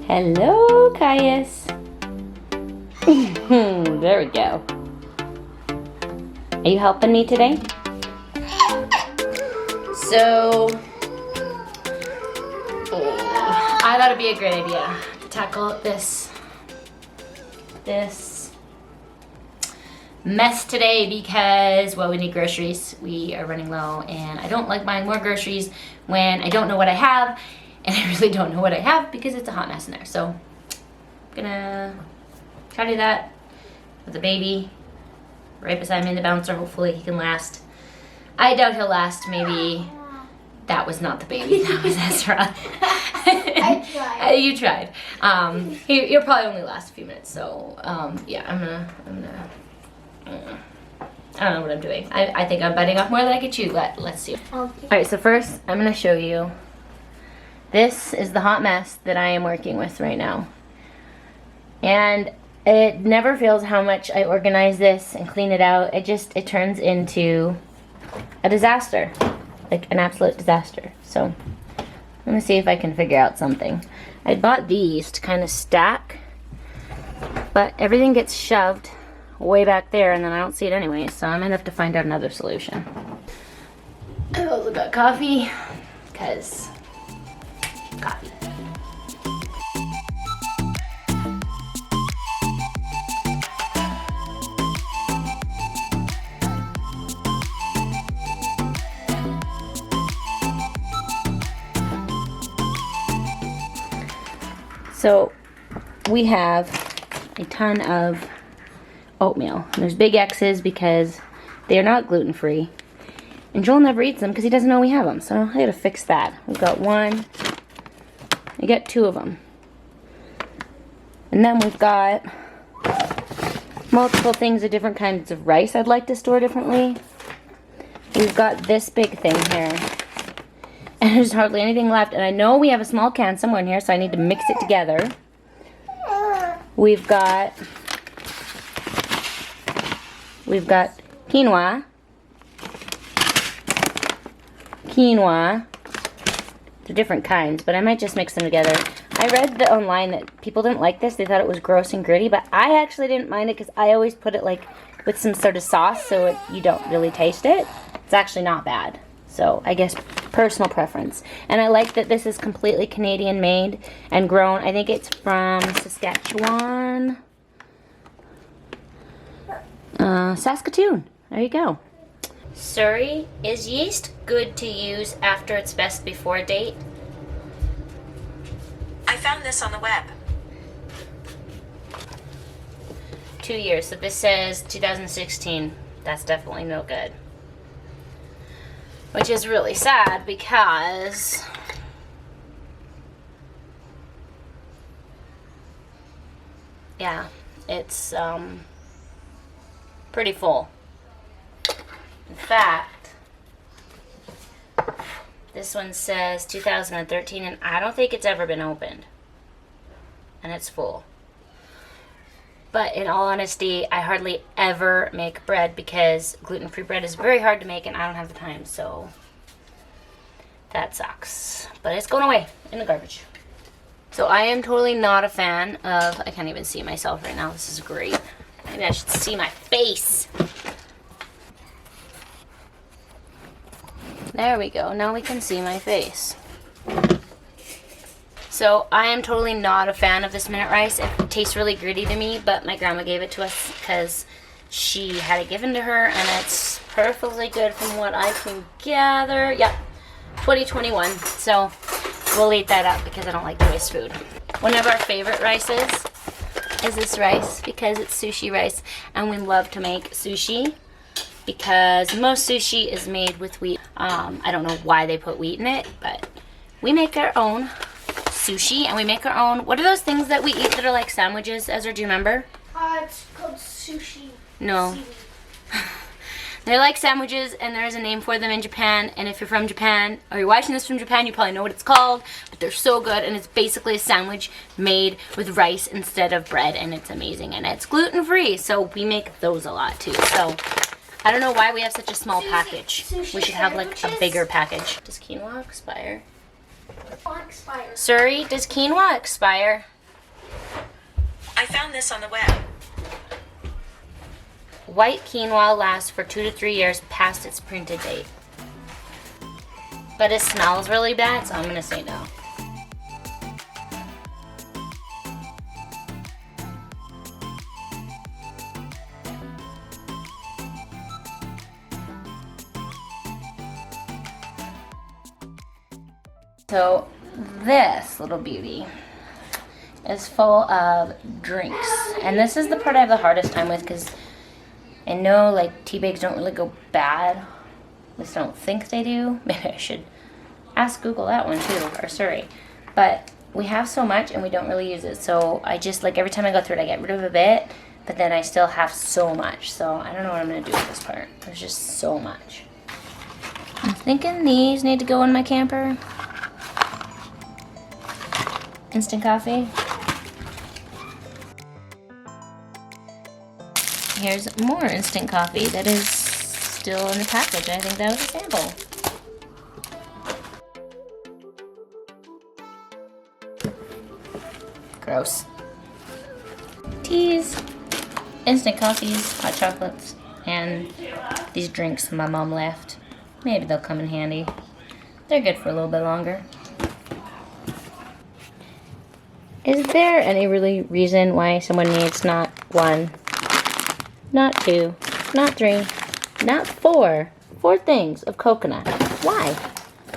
Hello, Kaius. There we go. Are you helping me today? So, I thought it'd be a great idea to tackle this mess today because, well, we need groceries. We are running low, and I don't like buying more groceries when I don't know what I have, and I really don't know what I have because it's a hot mess in there. So, I'm gonna try to do that with the baby right beside me in the bouncer. Hopefully he can last. I doubt he'll last. Maybe that was not the baby. That was Ezrah. I tried. You tried. He'll probably only last a few minutes. So yeah, I'm gonna. I don't know what I'm doing. I think I'm biting off more than I could chew, but let's see. All right. So first, I'm gonna show you. This is the hot mess that I am working with right now, and it never fails how much I organize this and clean it out. It turns into a disaster, like an absolute disaster. So I'm gonna see if I can figure out something. I bought these to kind of stack, but everything gets shoved way back there and then I don't see it anyway, so I might have to find out another solution. I also got coffee, because coffee. So we have a ton of oatmeal. And there's big X's because they are not gluten-free. And Joel never eats them because he doesn't know we have them. So I gotta fix that. We've got one. We got two of them. And then we've got multiple things of different kinds of rice I'd like to store differently. We've got this big thing here. And there's hardly anything left. And I know we have a small can somewhere in here, so I need to mix it together. We've got quinoa. They're different kinds, but I might just mix them together. I read online that people didn't like this. They thought it was gross and gritty, but I actually didn't mind it because I always put it like with some sort of sauce so you don't really taste it. It's actually not bad. So I guess personal preference. And I like that this is completely Canadian made and grown. I think it's from Saskatchewan. Saskatoon. There you go. Surrey, is yeast good to use after its best before date? I found this on the web. 2 years. So this says 2016. That's definitely no good. Which is really sad because yeah, it's pretty full. In fact, this one says 2013 and I don't think it's ever been opened. And it's full. But in all honesty, I hardly ever make bread because gluten-free bread is very hard to make and I don't have the time, so that sucks. But it's going away in the garbage. So I am totally not a fan of, I can't even see myself right now, this is great. Maybe I should see my face. There we go, now we can see my face. So I am totally not a fan of this minute rice. It tastes really gritty to me, but my grandma gave it to us because she had it given to her, and it's perfectly good from what I can gather. Yep, 2021. So we'll eat that up because I don't like to waste food. One of our favorite rices is this rice because it's sushi rice, and we love to make sushi because most sushi is made with wheat. I don't know why they put wheat in it, but we make our own sushi, and we make our own. What are those things that we eat that are like sandwiches, Ezra? Do you remember? It's called sushi. No. They're like sandwiches, and there is a name for them in Japan. And if you're from Japan, or you're watching this from Japan, you probably know what it's called. But they're so good, and it's basically a sandwich made with rice instead of bread, and it's amazing. And it's gluten-free, so we make those a lot too. So I don't know why we have such a small package. We should have like a bigger package. Does quinoa expire? Expires. Surrey, does quinoa expire? I found this on the web. White quinoa lasts for 2 to 3 years past its printed date. But it smells really bad, so I'm gonna say no. So this little beauty is full of drinks. And this is the part I have the hardest time with because I know like tea bags don't really go bad. At least I don't think they do. Maybe I should ask Google that one too, or Siri. But we have so much and we don't really use it. So I just like every time I go through it I get rid of a bit, but then I still have so much. So I don't know what I'm gonna do with this part. There's just so much. I'm thinking these need to go in my camper. Instant coffee. Here's more instant coffee that is still in the package. I think that was a sample. Gross. Teas, instant coffees, hot chocolates, and these drinks my mom left. Maybe they'll come in handy. They're good for a little bit longer. Is there any really reason why someone needs not 1, not 2, not 3, not 4 things of coconut? Why?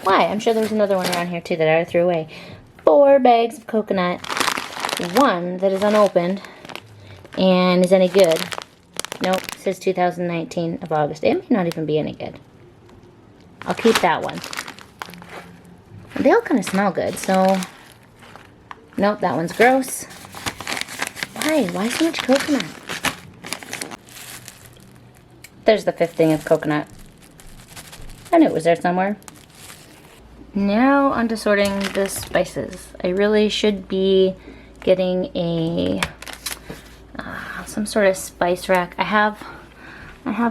Why? I'm sure there's another one around here too that I threw away. 4 bags of coconut, 1 that is unopened and is any good. Nope, it says 2019 of August. It may not even be any good. I'll keep that one. They all kind of smell good, so... Nope, that one's gross. Why? Why so much coconut? There's the 5th thing of coconut. I knew it was there somewhere. Now onto sorting the spices. I really should be getting a some sort of spice rack. I have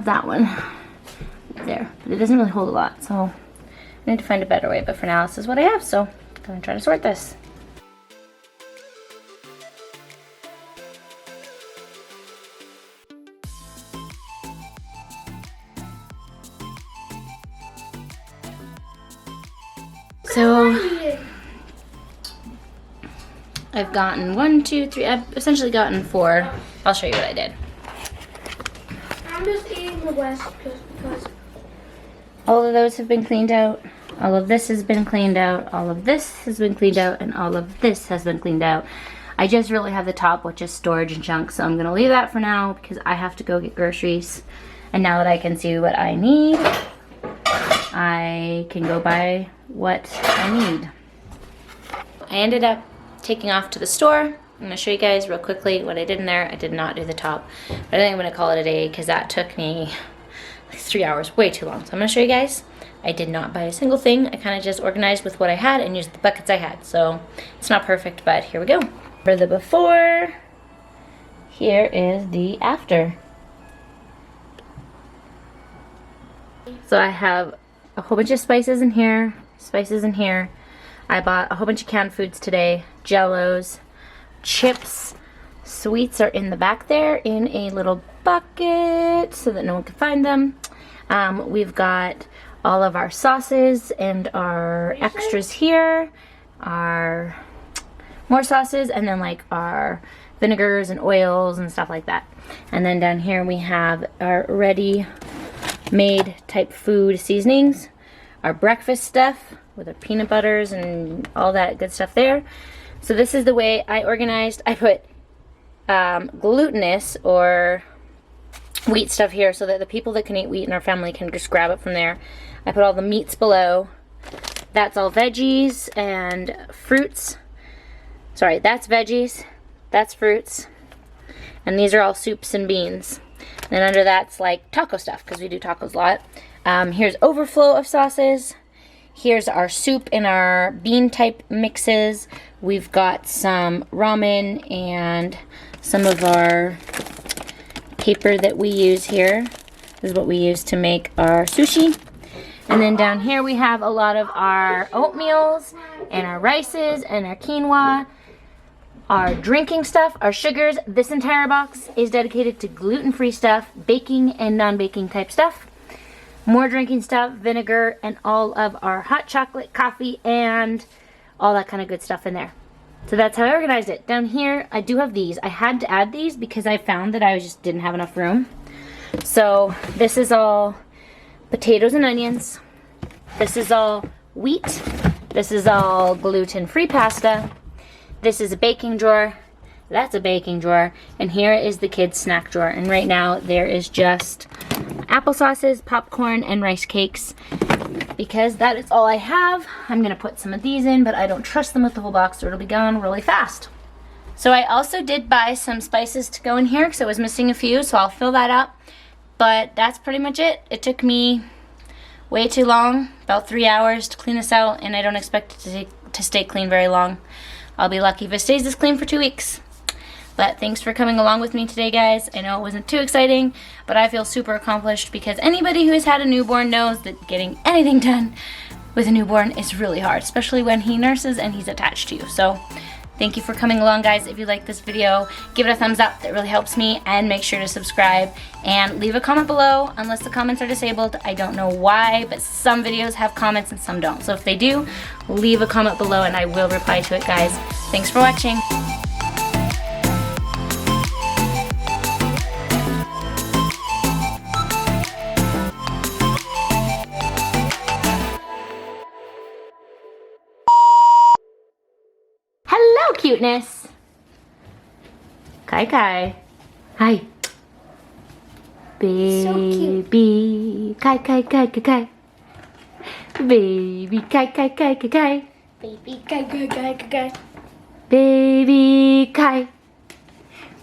that one there, but it doesn't really hold a lot, so I need to find a better way. But for now, this is what I have, so I'm gonna try to sort this. So I've gotten 1, 2, 3, I've essentially gotten 4. I'll show you what I did. I'm just eating the rest because all of those have been cleaned out. All of this has been cleaned out. All of this has been cleaned out. And all of this has been cleaned out. I just really have the top, which is storage and junk. So I'm going to leave that for now because I have to go get groceries. And now that I can see what I need, I can go buy what I need. I ended up taking off to the store. I'm going to show you guys real quickly what I did in there. I did not do the top, but I think I'm going to call it a day because that took me like 3 hours, way too long. So I'm going to show you guys. I did not buy a single thing. I kind of just organized with what I had and used the buckets I had. So it's not perfect, but here we go. For the before, here is the after. So I have a whole bunch of spices in here, spices in here. I bought a whole bunch of canned foods today, Jellos, chips, sweets are in the back there in a little bucket so that no one can find them. We've got all of our sauces and our extras here, our more sauces, and then like our vinegars and oils and stuff like that. And then down here we have our ready made type food seasonings, our breakfast stuff with our peanut butters and all that good stuff there. So this is the way I organized. I put glutinous or wheat stuff here so that the people that can eat wheat in our family can just grab it from there. I put all the meats below. That's all veggies and fruits. Sorry, that's veggies, that's fruits, and these are all soups and beans. And then under that's like taco stuff because we do tacos a lot. Here's overflow of sauces. Here's our soup and our bean type mixes. We've got some ramen and some of our paper that we use here. This is what we use to make our sushi. And then down here we have a lot of our oatmeals and our rices and our quinoa. our drinking stuff, our sugars. This entire box is dedicated to gluten-free stuff, baking and non-baking type stuff. More drinking stuff, vinegar, and all of our hot chocolate, coffee, and all that kind of good stuff in there. So that's how I organized it. Down here, I do have these. I had to add these because I found that I just didn't have enough room. So this is all potatoes and onions. This is all wheat. This is all gluten-free pasta. This is a baking drawer. That's a baking drawer. And here is the kids' snack drawer. And right now there is just applesauces, popcorn, and rice cakes. Because that is all I have. I'm gonna put some of these in, but I don't trust them with the whole box, so it'll be gone really fast. So I also did buy some spices to go in here because I was missing a few, so I'll fill that up. But that's pretty much it. It took me way too long, about 3 hours to clean this out, and I don't expect it to stay clean very long. I'll be lucky if it stays this clean for 2 weeks. But thanks for coming along with me today, guys. I know it wasn't too exciting, but I feel super accomplished because anybody who has had a newborn knows that getting anything done with a newborn is really hard, especially when he nurses and he's attached to you. So thank you for coming along, guys. If you like this video, give it a thumbs up. That really helps me. And make sure to subscribe and leave a comment below unless the comments are disabled. I don't know why, but some videos have comments and some don't. So if they do, leave a comment below and I will reply to it, guys. Thanks for watching. Hello, cuteness. Kai. Hi. Baby. Kai. Baby Kai. Baby, Kai. Baby Kai.